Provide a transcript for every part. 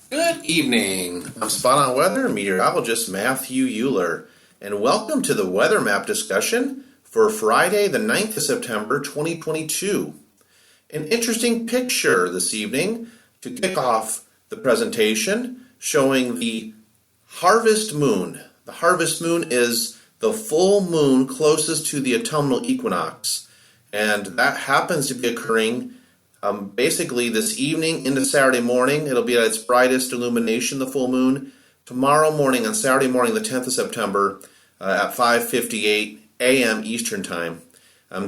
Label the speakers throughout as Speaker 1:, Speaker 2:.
Speaker 1: Good evening. I'm Spot On Weather meteorologist Matthew Euler, and welcome to the weather map discussion for Friday, the 9th of September, 2022. An interesting picture this evening to kick off the presentation showing the harvest moon. The harvest moon is the full moon closest to the autumnal equinox, and that happens to be occurring basically this evening into Saturday morning. It'll be at its brightest illumination, the full moon, tomorrow morning on Saturday morning, the 10th of September at 5:58 a.m. Eastern Time.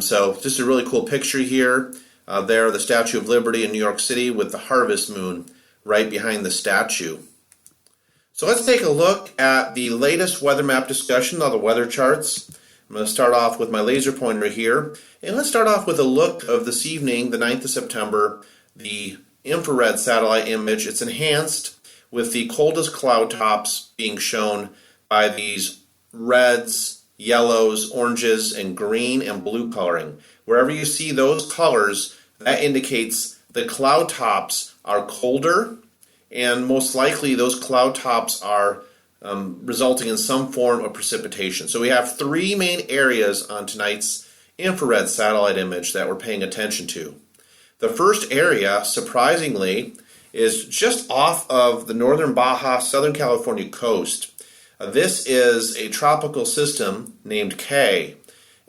Speaker 1: So just a really cool picture here. There, the Statue of Liberty in New York City with the harvest moon right behind the statue. So let's take a look at the latest weather map discussion on the weather charts. I'm going to start off with my laser pointer here, and let's start off with a look of this evening, the 9th of September, the infrared satellite image. It's enhanced with the coldest cloud tops being shown by these reds, yellows, oranges, and green and blue coloring. Wherever you see those colors, that indicates the cloud tops are colder, and most likely those cloud tops are resulting in some form of precipitation. So we have three main areas on tonight's infrared satellite image that we're paying attention to. The first area, surprisingly, is just off of the northern Baja, Southern California coast. This is a tropical system named K,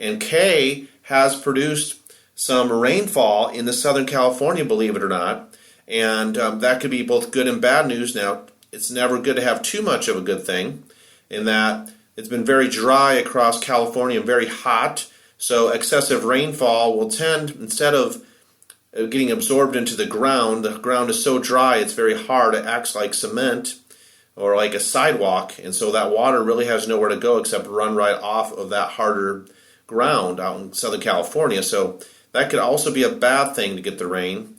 Speaker 1: and K has produced some rainfall in the Southern California, believe it or not, and that could be both good and bad news. Now, it's never good to have too much of a good thing, in that it's been very dry across California and very hot, so excessive rainfall will tend, instead of getting absorbed into the ground is so dry it's very hard. It acts like cement or like a sidewalk, and so that water really has nowhere to go except run right off of that harder ground out in Southern California. So that could also be a bad thing to get the rain.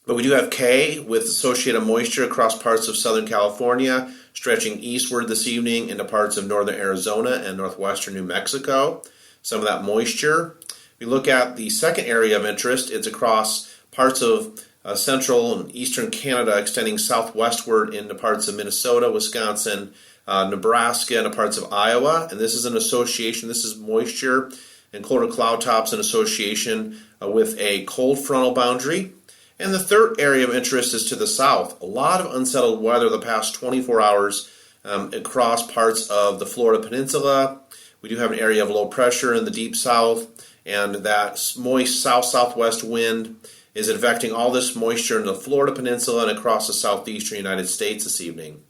Speaker 1: But we do have K with associated moisture across parts of Southern California, stretching eastward this evening into parts of northern Arizona and northwestern New Mexico. Some of that moisture. We look at the second area of interest. It's across parts of central and eastern Canada, extending southwestward into parts of Minnesota, Wisconsin, Nebraska, and parts of Iowa. And this is an association. This is moisture and colder cloud tops in association with a cold frontal boundary. And the third area of interest is to the south. A lot of unsettled weather the past 24 hours across parts of the Florida Peninsula. We do have an area of low pressure in the deep south, and that moist south-southwest wind is affecting all this moisture in the Florida Peninsula and across the southeastern United States this evening.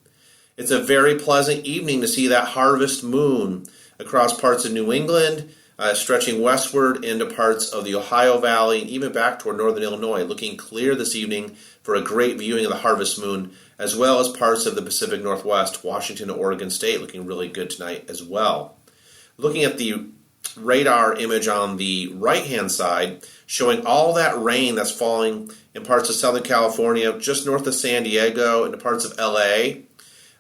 Speaker 1: It's a very pleasant evening to see that harvest moon across parts of New England, stretching westward into parts of the Ohio Valley and even back toward northern Illinois, looking clear this evening for a great viewing of the harvest moon, as well as parts of the Pacific Northwest, Washington and Oregon State, looking really good tonight as well. Looking at the radar image on the right-hand side, showing all that rain that's falling in parts of Southern California, just north of San Diego, into parts of LA.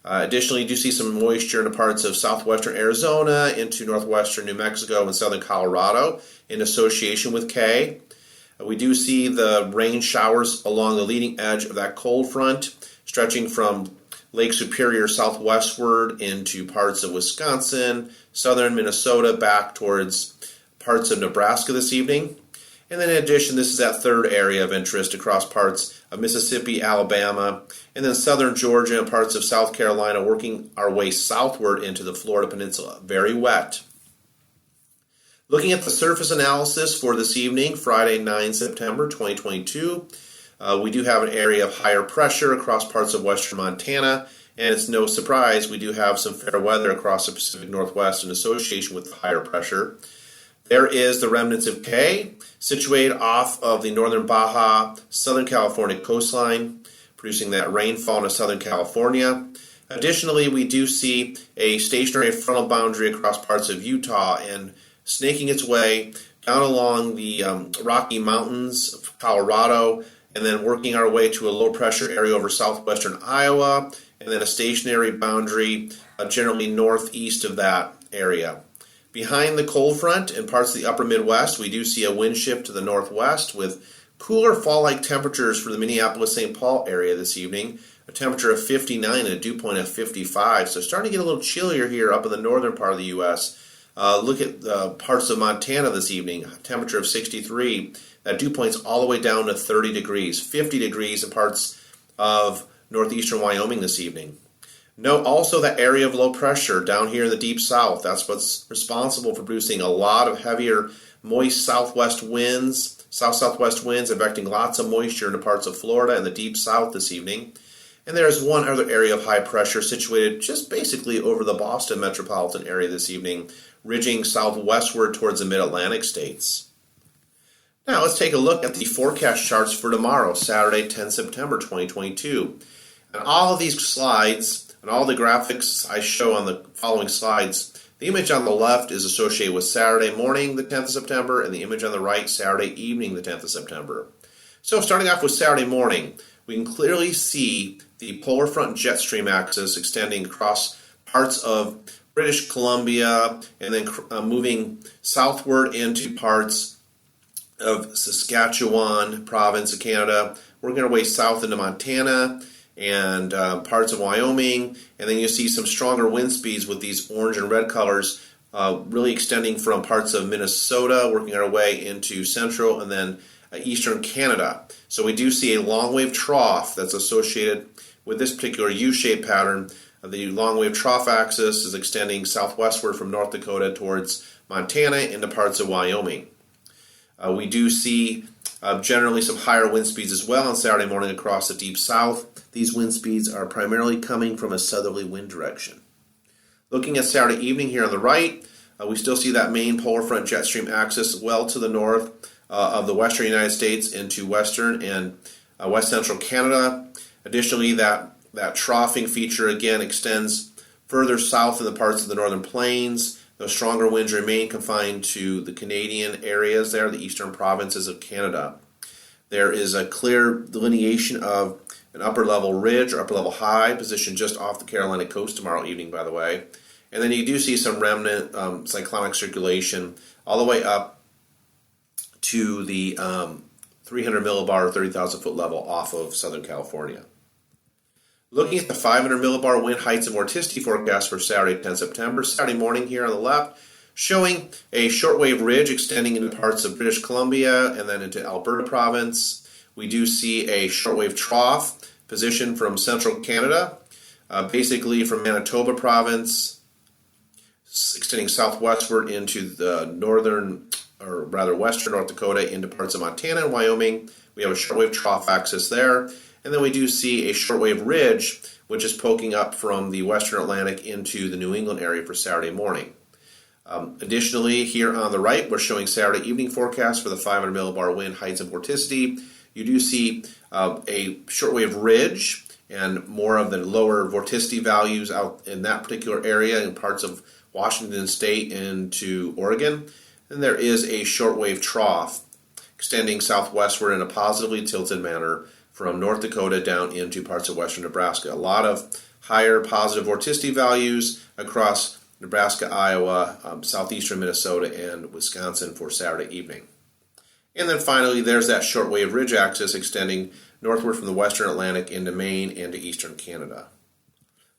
Speaker 1: Additionally, you do see some moisture in parts of southwestern Arizona into northwestern New Mexico and southern Colorado in association with K. We do see the rain showers along the leading edge of that cold front, stretching from Lake Superior southwestward into parts of Wisconsin, southern Minnesota, back towards parts of Nebraska this evening. And then in addition, this is that third area of interest across parts of Mississippi, Alabama, and then southern Georgia and parts of South Carolina, working our way southward into the Florida Peninsula. Very wet. Looking at the surface analysis for this evening, Friday, 9 September 2022, we do have an area of higher pressure across parts of western Montana, and it's no surprise we do have some fair weather across the Pacific Northwest in association with the higher pressure. There is the remnants of K, situated off of the northern Baja, Southern California coastline, producing that rainfall into Southern California. Additionally, we do see a stationary frontal boundary across parts of Utah and snaking its way down along the Rocky Mountains of Colorado, and then working our way to a low-pressure area over southwestern Iowa, and then a stationary boundary generally northeast of that area. Behind the cold front in parts of the upper Midwest, we do see a wind shift to the northwest with Cooler fall-like temperatures for the Minneapolis-St. Paul area this evening. A temperature of 59 and a dew point of 55. So starting to get a little chillier here up in the northern part of the U.S. Look at parts of Montana this evening. A temperature of 63. That dew point's all the way down to 30 degrees. 50 degrees in parts of northeastern Wyoming this evening. Note also that area of low pressure down here in the deep south. That's what's responsible for producing a lot of heavier, moist southwest winds, south-southwest winds, affecting lots of moisture into parts of Florida and the deep south this evening. And there is one other area of high pressure situated just basically over the Boston metropolitan area this evening, ridging southwestward towards the mid-Atlantic states. Now let's take a look at the forecast charts for tomorrow, Saturday, 10 September 2022. And all of these slides and all the graphics I show on the following slides, the image on the left is associated with Saturday morning, the 10th of September, and the image on the right, Saturday evening, the 10th of September. So starting off with Saturday morning, we can clearly see the polar front jet stream axis extending across parts of British Columbia and then moving southward into parts of Saskatchewan province of Canada, working our way south into Montana and parts of Wyoming, and then you see some stronger wind speeds with these orange and red colors really extending from parts of Minnesota, working our way into central and then eastern Canada. So we do see a long wave trough that's associated with this particular U-shaped pattern. The long wave trough axis is extending southwestward from North Dakota towards Montana into parts of Wyoming. We do see generally some higher wind speeds as well on Saturday morning across the deep south. These wind speeds are primarily coming from a southerly wind direction. Looking at Saturday evening here on the right, we still see that main polar front jet stream axis well to the north of the western United States into western and west central Canada. Additionally, that troughing feature again extends further south in the parts of the northern plains. Those stronger winds remain confined to the Canadian areas there, the eastern provinces of Canada. There is a clear delineation of an upper level ridge or upper level high positioned just off the Carolina coast tomorrow evening, by the way. And then you do see some remnant cyclonic circulation all the way up to the 300 millibar or 30,000 foot level off of Southern California. Looking at the 500 millibar wind heights and vorticity forecast for Saturday, 10 September, Saturday morning here on the left, showing a shortwave ridge extending into parts of British Columbia and then into Alberta province. We do see a shortwave trough positioned from central Canada, basically from Manitoba province, extending southwestward into the northern, or rather western North Dakota into parts of Montana and Wyoming. We have a shortwave trough axis there. And then we do see a shortwave ridge, which is poking up from the western Atlantic into the New England area for Saturday morning. Additionally, here on the right, we're showing Saturday evening forecast for the 500 millibar wind heights and vorticity. You do see a shortwave ridge and more of the lower vorticity values out in that particular area in parts of Washington State into Oregon. And there is a shortwave trough extending southwestward in a positively tilted manner from North Dakota down into parts of western Nebraska. A lot of higher positive vorticity values across Nebraska, Iowa, southeastern Minnesota, and Wisconsin for Saturday evening. And then finally, there's that shortwave ridge axis extending northward from the western Atlantic into Maine and to eastern Canada.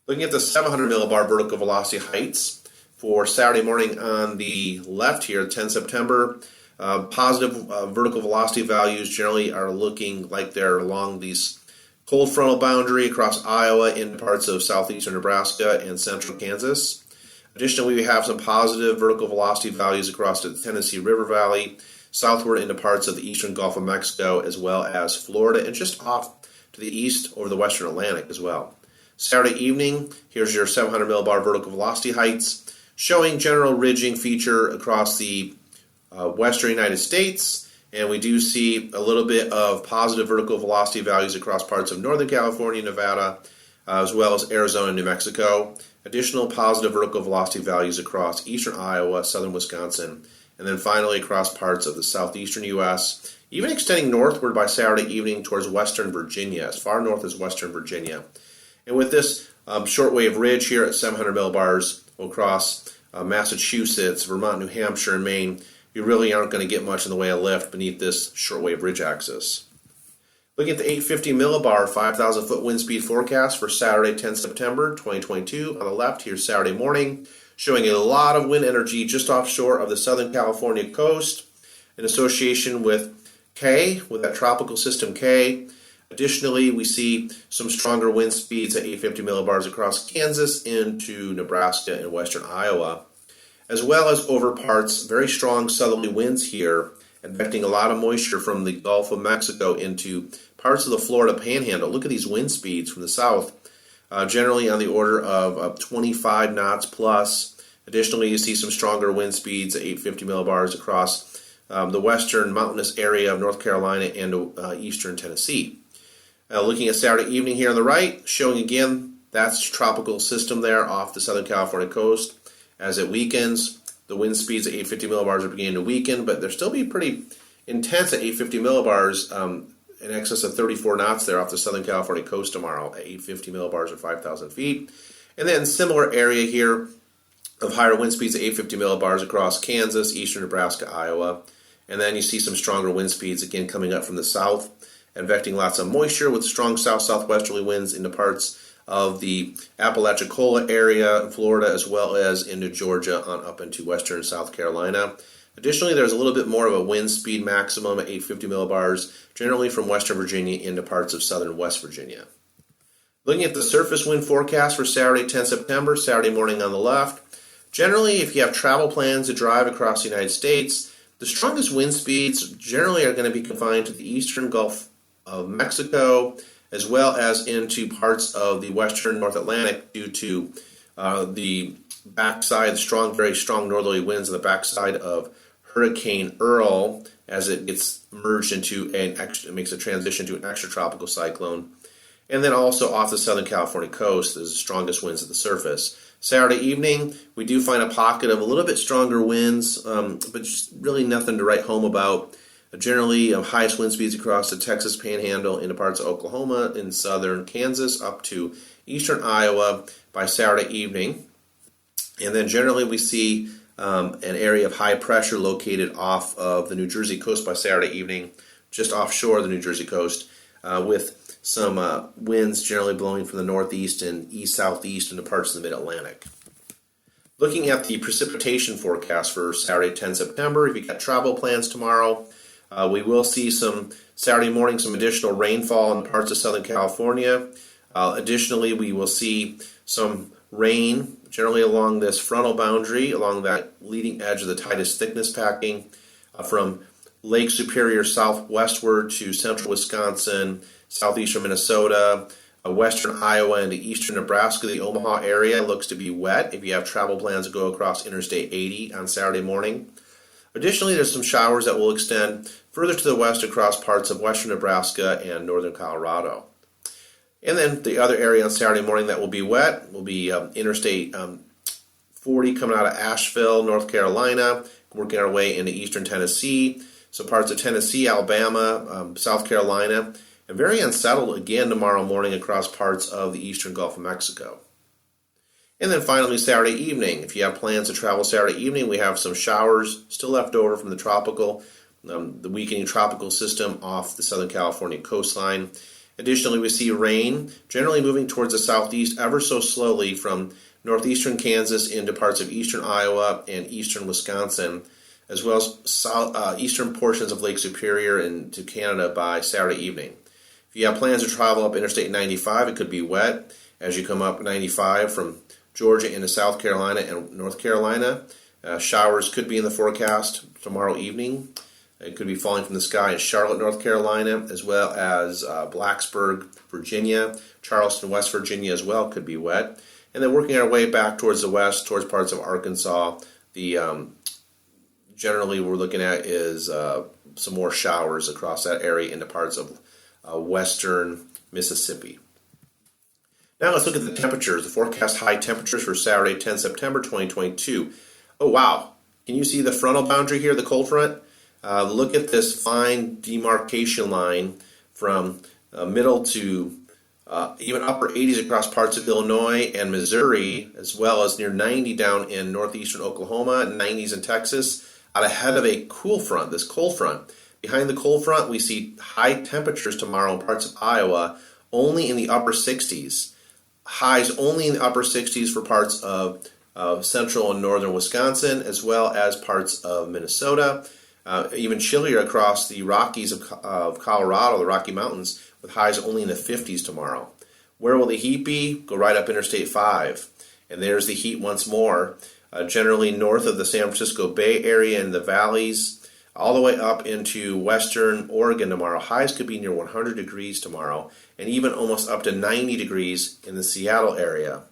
Speaker 1: Looking at the 700 millibar vertical velocity heights for Saturday morning on the left here, 10 September, positive vertical velocity values generally are looking like they're along these cold frontal boundary across Iowa into parts of southeastern Nebraska and central Kansas. Additionally, we have some positive vertical velocity values across the Tennessee River Valley, southward into parts of the eastern Gulf of Mexico, as well as Florida, and just off to the east over the western Atlantic as well. Saturday evening, here's your 700 millibar vertical velocity heights, showing general ridging feature across the western United States, and we do see a little bit of positive vertical velocity values across parts of Northern California, Nevada, as well as Arizona and New Mexico. Additional positive vertical velocity values across eastern Iowa, southern Wisconsin, and then finally across parts of the southeastern U.S., even extending northward by Saturday evening towards western Virginia, as far north as western Virginia. And with this shortwave ridge here at 700 millibars, we'll cross Massachusetts, Vermont, New Hampshire, and Maine, you really aren't going to get much in the way of lift beneath this shortwave ridge axis. Looking at the 850 Millibar 5,000 foot wind speed forecast for Saturday, 10 September 2022. On the left, here's Saturday morning, showing a lot of wind energy just offshore of the Southern California coast in association with K, with that tropical system K. Additionally, we see some stronger wind speeds at 850 millibars across Kansas into Nebraska and western Iowa, as well as over parts, very strong southerly winds here, affecting a lot of moisture from the Gulf of Mexico into parts of the Florida Panhandle. Look at these wind speeds from the south, generally on the order of 25 knots plus. Additionally, you see some stronger wind speeds at 850 millibars across the western mountainous area of North Carolina and eastern Tennessee. Looking at Saturday evening here on the right, showing again that's tropical system there off the Southern California coast. As it weakens, the wind speeds at 850 millibars are beginning to weaken, but they'll still be pretty intense at 850 millibars, in excess of 34 knots there off the Southern California coast tomorrow at 850 millibars or 5,000 feet. And then similar area here of higher wind speeds at 850 millibars across Kansas, eastern Nebraska, Iowa. And then you see some stronger wind speeds again coming up from the south, affecting lots of moisture with strong south-southwesterly winds into parts of the Apalachicola area in Florida, as well as into Georgia on up into western South Carolina. Additionally, there's a little bit more of a wind speed maximum at 850 millibars, generally from western Virginia into parts of southern West Virginia. Looking at the surface wind forecast for Saturday, 10 September, Saturday morning on the left. Generally, if you have travel plans to drive across the United States, the strongest wind speeds generally are going to be confined to the eastern Gulf of Mexico, as well as into parts of the western North Atlantic due to the backside, very strong northerly winds on the backside of Hurricane Earl as it gets merged into makes a transition to an extratropical cyclone. And then also off the Southern California coast, there's the strongest winds at the surface. Saturday evening, we do find a pocket of a little bit stronger winds, but just really nothing to write home about. Generally, highest wind speeds across the Texas Panhandle into parts of Oklahoma and southern Kansas up to eastern Iowa by Saturday evening. And then generally we see an area of high pressure located off of the New Jersey coast by Saturday evening, just offshore of the New Jersey coast, with some winds generally blowing from the northeast and east-southeast into parts of the mid-Atlantic. Looking at the precipitation forecast for Saturday, 10 September, if you got travel plans tomorrow, we will see Saturday morning some additional rainfall in parts of Southern California. Additionally, we will see some rain generally along this frontal boundary, along that leading edge of the tightest thickness packing from Lake Superior southwestward to central Wisconsin, southeastern Minnesota, western Iowa into eastern Nebraska. The Omaha area looks to be wet if you have travel plans to go across Interstate 80 on Saturday morning. Additionally, there's some showers that will extend further to the west across parts of western Nebraska and northern Colorado. And then the other area on Saturday morning that will be wet will be Interstate 40 coming out of Asheville, North Carolina, working our way into eastern Tennessee, some parts of Tennessee, Alabama, South Carolina, and very unsettled again tomorrow morning across parts of the eastern Gulf of Mexico. And then finally, Saturday evening. If you have plans to travel Saturday evening, we have some showers still left over from the weakening tropical system off the Southern California coastline. Additionally, we see rain generally moving towards the southeast ever so slowly from northeastern Kansas into parts of eastern Iowa and eastern Wisconsin, as well as eastern portions of Lake Superior into Canada by Saturday evening. If you have plans to travel up Interstate 95, it could be wet as you come up 95 from Georgia into South Carolina and North Carolina. Showers could be in the forecast tomorrow evening. It could be falling from the sky in Charlotte, North Carolina, as well as Blacksburg, Virginia. Charleston, West Virginia as well could be wet. And then working our way back towards the west, towards parts of Arkansas, generally we're looking at is some more showers across that area into parts of western Mississippi. Now let's look at the temperatures, the forecast high temperatures for Saturday, 10 September 2022. Oh, wow. Can you see the frontal boundary here, the cold front? Look at this fine demarcation line from middle to even upper 80s across parts of Illinois and Missouri, as well as near 90 down in northeastern Oklahoma and 90s in Texas. out ahead of a cool front, this cold front. Behind the cold front, we see high temperatures tomorrow in parts of Iowa, only in the upper 60s. Highs only in the upper 60s for parts of central and northern Wisconsin, as well as parts of Minnesota. Even chillier across the Rockies of Colorado, the Rocky Mountains, with highs only in the 50s tomorrow. Where will the heat be? Go right up Interstate 5. And there's the heat once more, generally north of the San Francisco Bay Area and the valleys, all the way up into western Oregon tomorrow. Highs could be near 100 degrees tomorrow, and even almost up to 90 degrees in the Seattle area.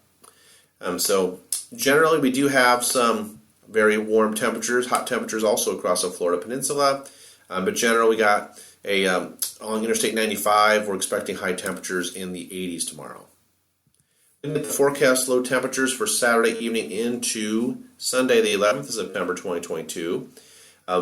Speaker 1: So generally we do have some very warm temperatures, hot temperatures also across the Florida Peninsula, but generally we got along Interstate 95, we're expecting high temperatures in the 80s tomorrow. Looking at the forecast low temperatures for Saturday evening into Sunday the 11th of September 2022,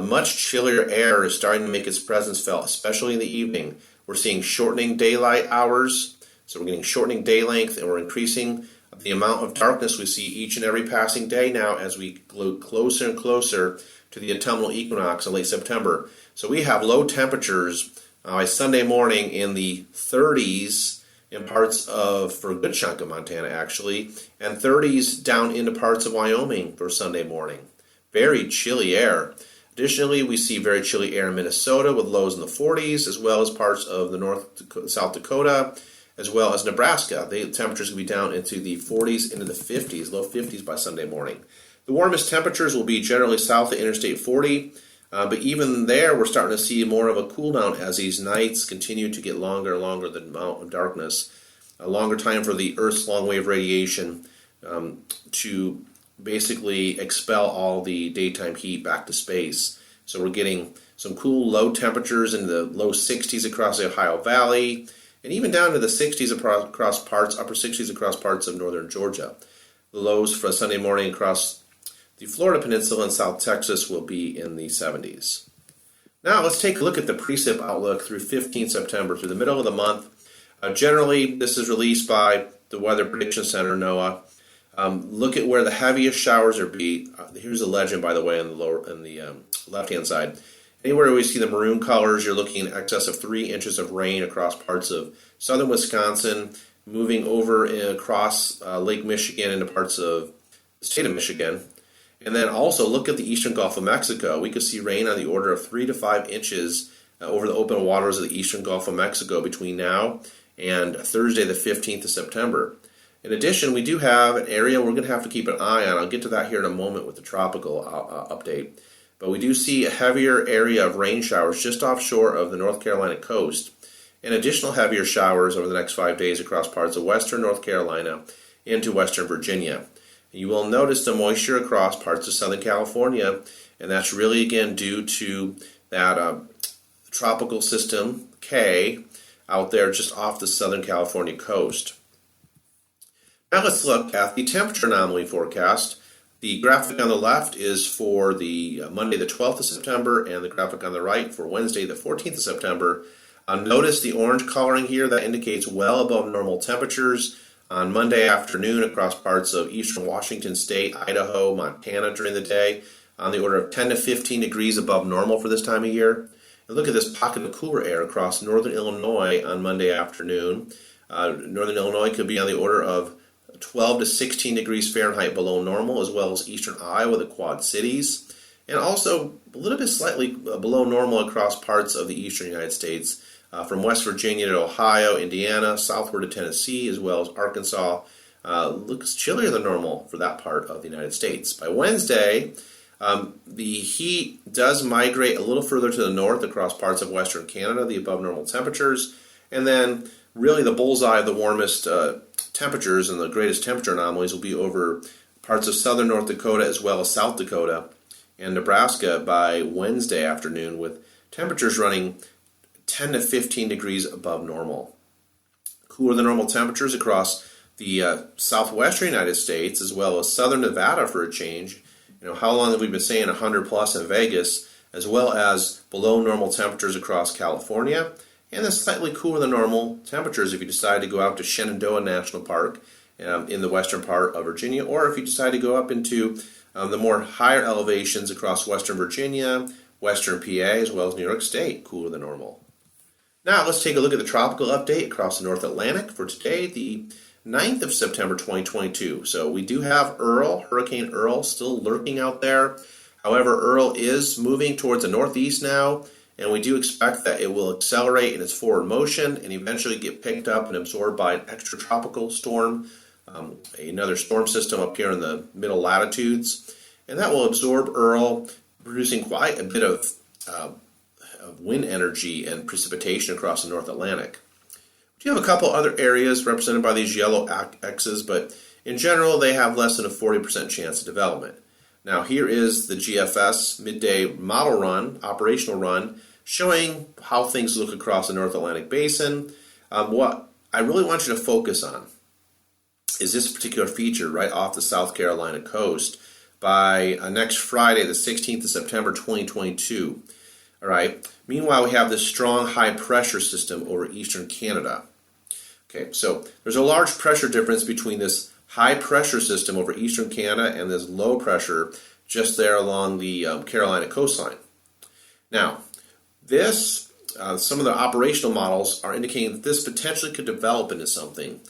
Speaker 1: much chillier air is starting to make its presence felt, especially in the evening. We're seeing shortening daylight hours, so we're getting shortening day length, and we're increasing the amount of darkness we see each and every passing day now as we go closer and closer to the autumnal equinox in late September. So we have low temperatures by Sunday morning in the 30s in parts of, for a good chunk of Montana actually, and 30s down into parts of Wyoming for Sunday morning. Very chilly air. Additionally, we see very chilly air in Minnesota with lows in the 40s, as well as parts of the South Dakota, as well as Nebraska. The temperatures will be down into the 40s, into the 50s, low 50s by Sunday morning. The warmest temperatures will be generally south of Interstate 40, but even there we're starting to see more of a cool down as these nights continue to get longer and longer, the amount of darkness, a longer time for the Earth's long wave radiation to basically expel all the daytime heat back to space. So we're getting some cool low temperatures in the low 60s across the Ohio Valley, and even down to the 60s across parts, upper 60s across parts of northern Georgia. The lows for Sunday morning across the Florida Peninsula and South Texas will be in the 70s. Now let's take a look at the Precip Outlook through 15 September, through the middle of the month. Generally, this is released by the Weather Prediction Center, NOAA. Look at where the heaviest showers are be. Here's a legend, by the way, on the left-hand side. Anywhere we see the maroon colors, you're looking in excess of 3 inches of rain across parts of southern Wisconsin, moving over across Lake Michigan into parts of the state of Michigan. And then also look at the eastern Gulf of Mexico. We could see rain on the order of 3 to 5 inches over the open waters of the eastern Gulf of Mexico between now and Thursday, the 15th of September. In addition, we do have an area we're going to have to keep an eye on. I'll get to that here in a moment with the tropical update. But we do see a heavier area of rain showers just offshore of the North Carolina coast, and additional heavier showers over the next 5 days across parts of western North Carolina into western Virginia. You will notice the moisture across parts of Southern California, and that's really, again, due to that tropical system, K, out there just off the Southern California coast. Now let's look at the temperature anomaly forecast. The graphic on the left is for the Monday the 12th of September, and the graphic on the right for Wednesday the 14th of September. Notice the orange coloring here. That indicates well above normal temperatures on Monday afternoon across parts of eastern Washington State, Idaho, Montana during the day, on the order of 10 to 15 degrees above normal for this time of year. And look at this pocket of cooler air across northern Illinois on Monday afternoon. Northern Illinois could be on the order of 12 to 16 degrees Fahrenheit below normal, as well as eastern Iowa, the Quad Cities, and also a little bit slightly below normal across parts of the eastern United States, from West Virginia to Ohio, Indiana, southward to Tennessee, as well as Arkansas. Looks chillier than normal for that part of the United States. By Wednesday, the heat does migrate a little further to the north across parts of western Canada, the above normal temperatures, and then really the bullseye of the warmest temperatures and the greatest temperature anomalies will be over parts of southern North Dakota as well as South Dakota and Nebraska by Wednesday afternoon, with temperatures running 10 to 15 degrees above normal. Cooler than normal temperatures across the southwestern United States as well as southern Nevada for a change. You know, how long have we been saying 100 plus in Vegas, as well as below normal temperatures across California, and then slightly cooler than normal temperatures if you decide to go out to Shenandoah National Park in the western part of Virginia, or if you decide to go up into the more higher elevations across western Virginia, western PA, as well as New York State, cooler than normal. Now let's take a look at the tropical update across the North Atlantic for today, the 9th of September 2022. So we do have Hurricane Earl, still lurking out there. However, Earl is moving towards the northeast now, and we do expect that it will accelerate in its forward motion and eventually get picked up and absorbed by an extratropical storm, another storm system up here in the middle latitudes. And that will absorb Earl, producing quite a bit of wind energy and precipitation across the North Atlantic. We do have a couple other areas represented by these yellow X's, but in general they have less than a 40% chance of development. Now here is the Gfs Midday Model Run, operational run, showing how things look across the North Atlantic Basin. What I really want you to focus on is this particular feature right off the South Carolina coast by next Friday, the 16th of September 2022. All right. Meanwhile, we have this strong high pressure system over eastern Canada. Okay, so there's a large pressure difference between this high pressure system over eastern Canada and this low pressure just there along the Carolina coastline. Now, some of the operational models are indicating that this potentially could develop into something.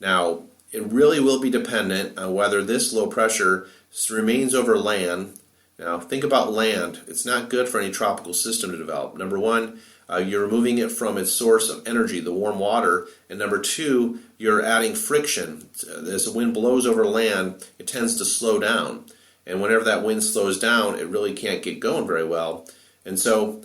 Speaker 1: Now, it really will be dependent on whether this low pressure remains over land. Now, think about land. It's not good for any tropical system to develop. Number one, you're removing it from its source of energy, the warm water. And number two, you're adding friction. As the wind blows over land, it tends to slow down. And whenever that wind slows down, it really can't get going very well. And so,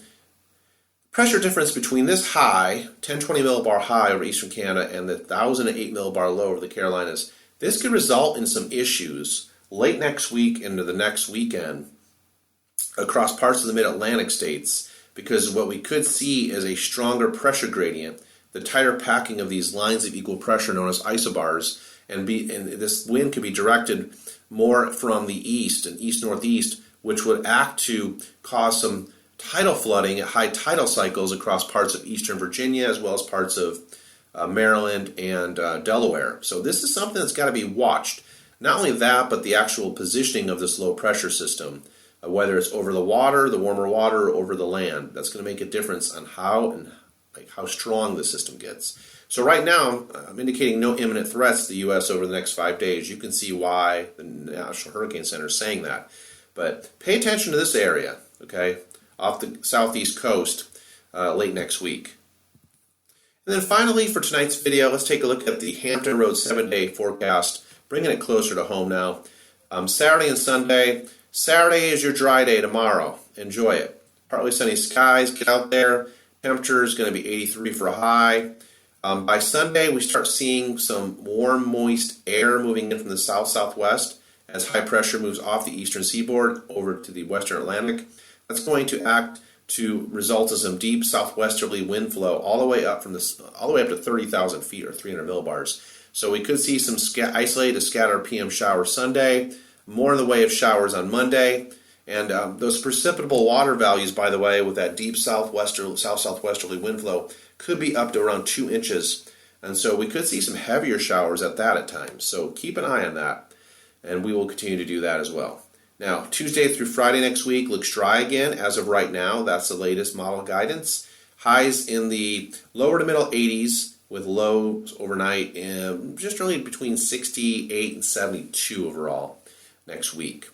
Speaker 1: pressure difference between this high, 1020 millibar high over eastern Canada, and the 1008 millibar low over the Carolinas, this could result in some issues late next week into the next weekend across parts of the mid-Atlantic states, because what we could see is a stronger pressure gradient, the tighter packing of these lines of equal pressure known as isobars, and this wind could be directed more from the east and east-northeast, which would act to cause some tidal flooding at high tidal cycles across parts of eastern Virginia as well as parts of Maryland and Delaware. So this is something that's got to be watched. Not only that, but the actual positioning of this low pressure system, whether it's over the water, the warmer water, or over the land. That's going to make a difference on how strong the system gets. So right now, I'm indicating no imminent threats to the U.S. over the next 5 days. You can see why the National Hurricane Center is saying that. But pay attention to this area, okay, off the southeast coast late next week. And then finally, for tonight's video, let's take a look at the Hampton Road 7-day forecast, bringing it closer to home now. Saturday and Sunday. Saturday is your dry day tomorrow. Enjoy it. Partly sunny skies. Get out there. Temperature is going to be 83 for a high. By Sunday, we start seeing some warm, moist air moving in from the south-southwest as high pressure moves off the eastern seaboard over to the western Atlantic. That's going to act to result in some deep southwesterly wind flow all the way up to 30,000 feet or 300 millibars. So we could see some isolated to scattered PM showers Sunday, more in the way of showers on Monday, and those precipitable water values, by the way, with that deep south-southwesterly wind flow, could be up to around 2 inches. And so we could see some heavier showers at times. So keep an eye on that, and we will continue to do that as well. Now, Tuesday through Friday next week looks dry again as of right now. That's the latest model guidance. Highs in the lower to middle 80s with lows overnight just really between 68 and 72 overall next week.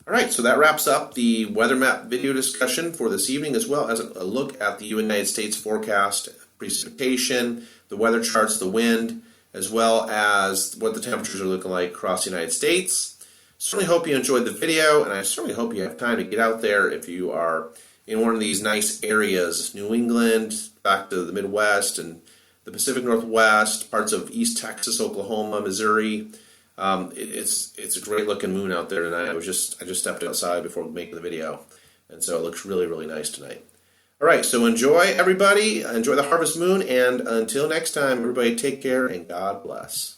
Speaker 1: All right, so that wraps up the weather map video discussion for this evening, as well as a look at the United States forecast, precipitation, the weather charts, the wind, as well as what the temperatures are looking like across the United States. Certainly hope you enjoyed the video, and I certainly hope you have time to get out there if you are in one of these nice areas, New England, back to the Midwest, and the Pacific Northwest, parts of East Texas, Oklahoma, Missouri. It's a great looking moon out there tonight. I just stepped outside before making the video, and so it looks really, really nice tonight. All right, so enjoy, everybody. Enjoy the harvest moon, and until next time, everybody take care and God bless.